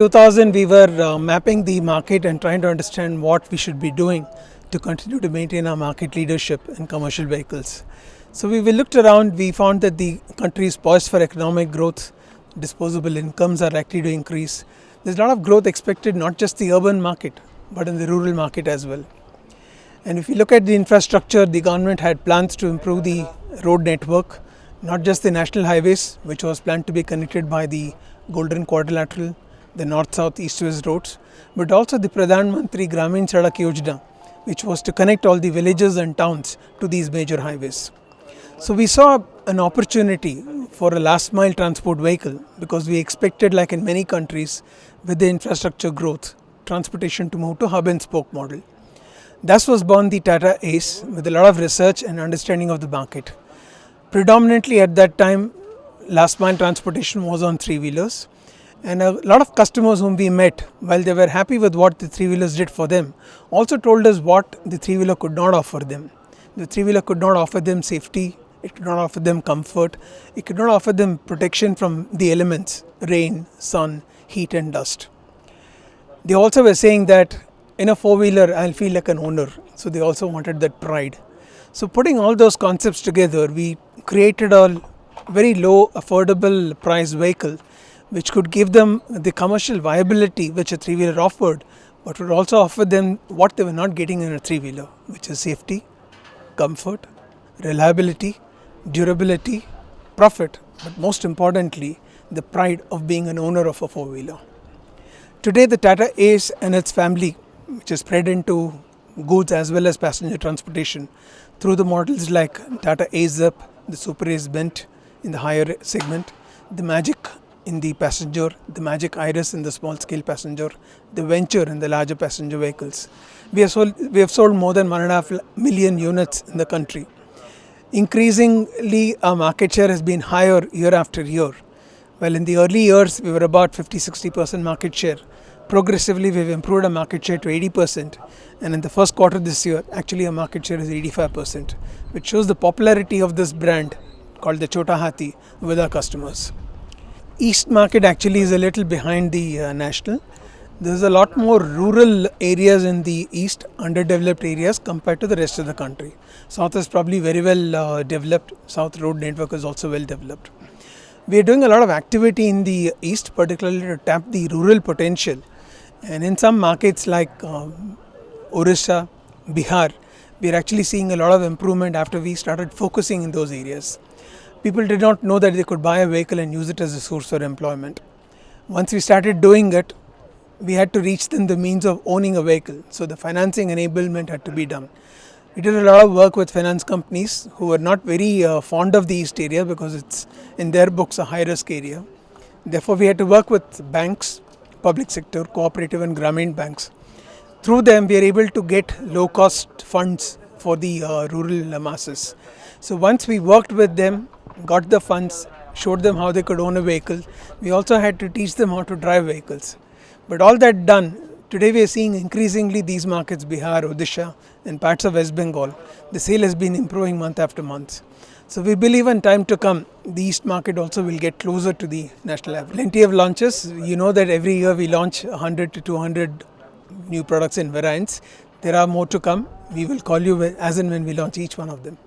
2000, we were mapping the market and trying to understand what we should be doing to continue to maintain our market leadership in commercial vehicles. So we looked around, we found that the country is poised for economic growth, disposable incomes are likely to increase. There's a lot of growth expected, not just the urban market, but in the rural market as well. And if you look at the infrastructure, the government had plans to improve the road network, not just the national highways, which was planned to be connected by the Golden Quadrilateral, the north-south, east-west roads, but also the Pradhan Mantri Gramin Sadak Yojana, which was to connect all the villages and towns to these major highways. So we saw an opportunity for a last mile transport vehicle because we expected, like in many countries, with the infrastructure growth, transportation to move to hub and spoke model. Thus was born the Tata Ace with a lot of research and understanding of the market. Predominantly at that time, last mile transportation was on three-wheelers. And a lot of customers whom we met, while they were happy with what the three-wheelers did for them, also told us what the three-wheeler could not offer them. The three-wheeler could not offer them safety, it could not offer them comfort, it could not offer them protection from the elements, rain, sun, heat and dust. They also were saying that in a four-wheeler I'll feel like an owner, so they also wanted that pride. So putting all those concepts together, we created a very low affordable price vehicle which could give them the commercial viability which a three-wheeler offered, but would also offer them what they were not getting in a three-wheeler, which is safety, comfort, reliability, durability, profit, but most importantly, the pride of being an owner of a four-wheeler. Today, the Tata Ace and its family, which is spread into goods as well as passenger transportation, through the models like Tata Ace Zip, the Super Ace Bent in the higher segment, the Magic in the passenger, the Magic Iris in the small scale passenger, the Venture in the larger passenger vehicles. We have sold more than 1.5 million units in the country. Increasingly, our market share has been higher year after year. Well, in the early years, we were about 50-60% market share. Progressively, we've improved our market share to 80%. And in the first quarter this year, actually our market share is 85%, which shows the popularity of this brand called the Chota Hathi with our customers. East market actually is a little behind the national. There's a lot more rural areas in the east, underdeveloped areas compared to the rest of the country. South is probably very well developed. South road network is also well developed. We are doing a lot of activity in the east, particularly to tap the rural potential. And in some markets like Orissa, Bihar, we are actually seeing a lot of improvement after we started focusing in those areas. People did not know that they could buy a vehicle and use it as a source for employment. Once we started doing it, we had to reach them the means of owning a vehicle. So the financing enablement had to be done. We did a lot of work with finance companies who were not very fond of the east area because it's in their books a high risk area. Therefore, we had to work with banks, public sector, cooperative and Grameen banks. Through them, we are able to get low cost funds for the rural masses. So once we worked with them, got the funds, showed them how they could own a vehicle, we also had to teach them how to drive vehicles. But all that done, today we are seeing increasingly these markets, Bihar, Odisha and parts of West Bengal, the sale has been improving month after month. So we believe in time to come, the east market also will get closer to the national average. Plenty of launches. You know that every year we launch 100 to 200 new products and variants. There are more to come. We will call you as and when we launch each one of them.